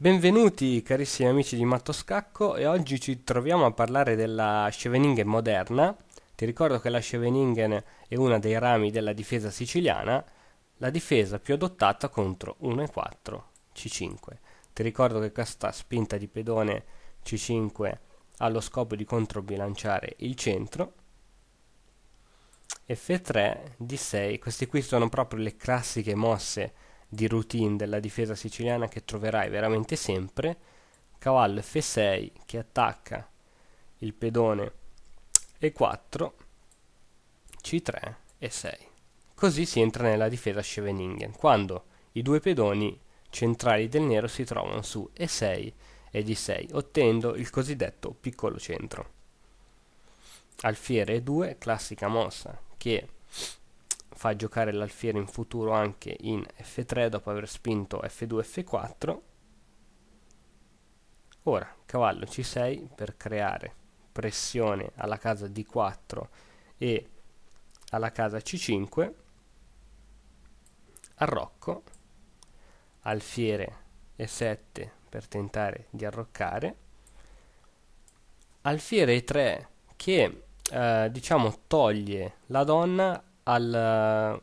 Benvenuti carissimi amici di Matto Scacco e oggi ci troviamo a parlare della Scheveningen moderna. Ti ricordo che la Scheveningen è una dei rami della difesa siciliana, la difesa più adottata contro 1 e 4 C5. Ti ricordo che questa spinta di pedone C5 ha lo scopo di controbilanciare il centro. F3, D6, queste qui sono proprio le classiche mosse di routine della difesa siciliana che troverai veramente sempre. Cavallo F6 che attacca il pedone E4, C3 e 6. Così si entra nella difesa Scheveningen, quando i due pedoni centrali del nero si trovano su E6 e D6, ottenendo il cosiddetto piccolo centro. Alfiere E2, classica mossa che fa giocare l'alfiere in futuro anche in F3 dopo aver spinto F2 F4. Ora cavallo C6 per creare pressione alla casa D4 e alla casa C5, arrocco, alfiere E7 per tentare di arroccare, alfiere E3 che toglie la donna alla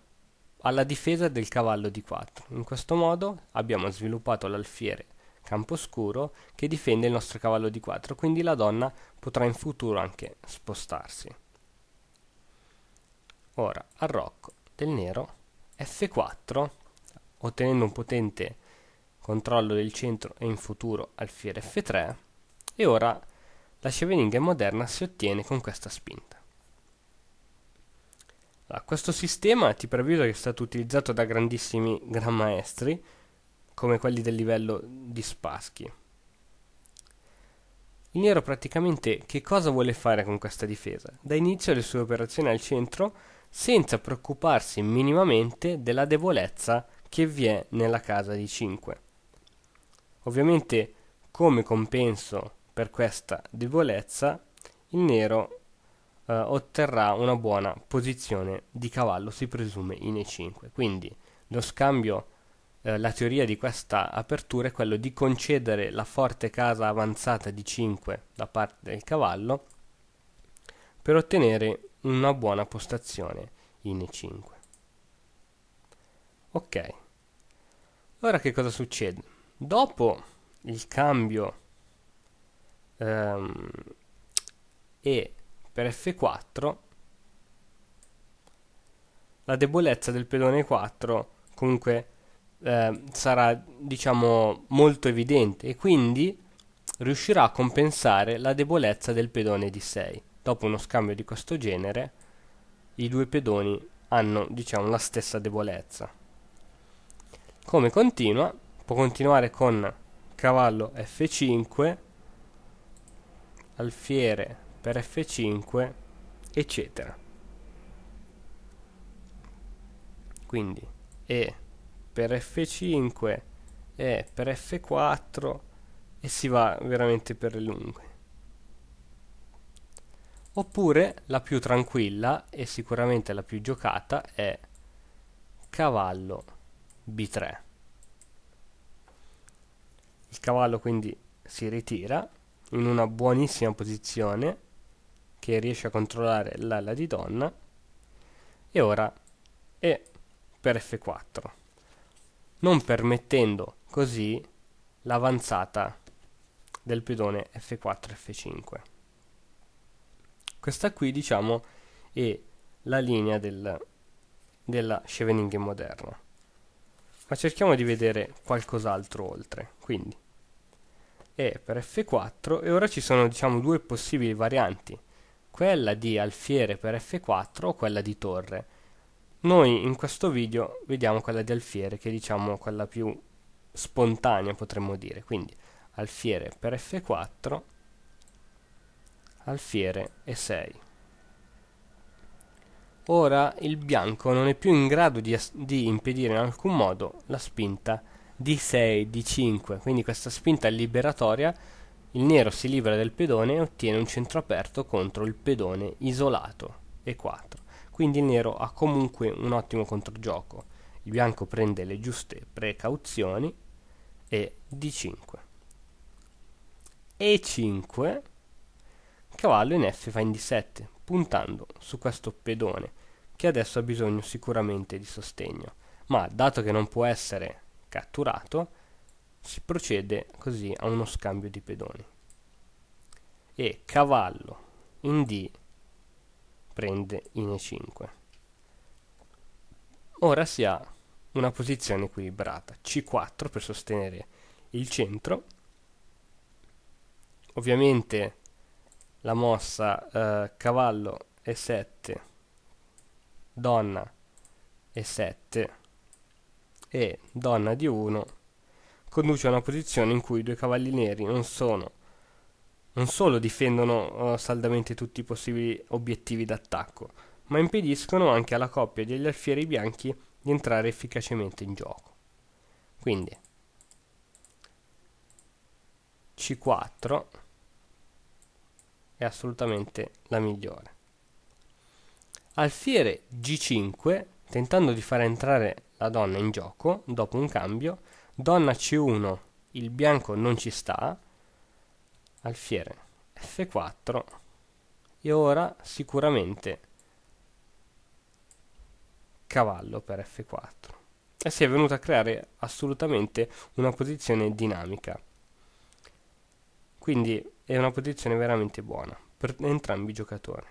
difesa del cavallo D4. In questo modo abbiamo sviluppato l'alfiere camposcuro che difende il nostro cavallo D4, quindi la donna potrà in futuro anche spostarsi. Ora arrocco del nero F4, ottenendo un potente controllo del centro e in futuro alfiere F3, e ora la Scheveningen moderna si ottiene con questa spinta. Questo sistema ti preavviso che è stato utilizzato da grandissimi gran maestri come quelli del livello di Spassky. Il nero praticamente che cosa vuole fare con questa difesa? Da inizio le sue operazioni al centro senza preoccuparsi minimamente della debolezza che vi è nella casa di 5. Ovviamente come compenso per questa debolezza il nero otterrà una buona posizione di cavallo, si presume, in E5. Quindi lo scambio, la teoria di questa apertura è quello di concedere la forte casa avanzata di 5 da parte del cavallo per ottenere una buona postazione in E5. Ok, ora che cosa succede? Dopo il cambio E per F4, la debolezza del pedone 4 comunque sarà molto evidente e quindi riuscirà a compensare la debolezza del pedone D6. Dopo uno scambio di questo genere i due pedoni hanno la stessa debolezza. Come continua? Può continuare con cavallo F5, alfiere per F5, eccetera. Quindi E per F5, E per F4 e si va veramente per le lunghe. Oppure la più tranquilla e sicuramente la più giocata è cavallo B3. Il cavallo quindi si ritira in una buonissima posizione che riesce a controllare l'ala di donna, e ora è per F4, non permettendo così l'avanzata del pedone F4 F5. Questa qui è la linea della Scheveningen moderna, ma cerchiamo di vedere qualcos'altro oltre. Quindi E per F4, e ora ci sono due possibili varianti, quella di alfiere per F4 o quella di torre. Noi in questo video vediamo quella di alfiere, che è quella più spontanea, potremmo dire. Quindi alfiere per F4, alfiere E6. Ora il bianco non è più in grado di impedire in alcun modo la spinta D6, D5, quindi questa spinta è liberatoria. Il nero si libera del pedone e ottiene un centro aperto contro il pedone isolato E4. Quindi il nero ha comunque un ottimo controgioco. Il bianco prende le giuste precauzioni e D5. E5, cavallo in F fa in D7, puntando su questo pedone che adesso ha bisogno sicuramente di sostegno, ma dato che non può essere catturato si procede così a uno scambio di pedoni e cavallo in D prende in E5. Ora si ha una posizione equilibrata, C4 per sostenere il centro. Ovviamente la mossa cavallo E7, donna E7 e donna D1 conduce a una posizione in cui i due cavalli neri non solo difendono saldamente tutti i possibili obiettivi d'attacco, ma impediscono anche alla coppia degli alfieri bianchi di entrare efficacemente in gioco. Quindi C4 è assolutamente la migliore. Alfiere G5, tentando di far entrare la donna in gioco dopo un cambio, donna C1, il bianco non ci sta, alfiere F4 e ora sicuramente cavallo per F4 e si è venuta a creare assolutamente una posizione dinamica, quindi è una posizione veramente buona per entrambi i giocatori.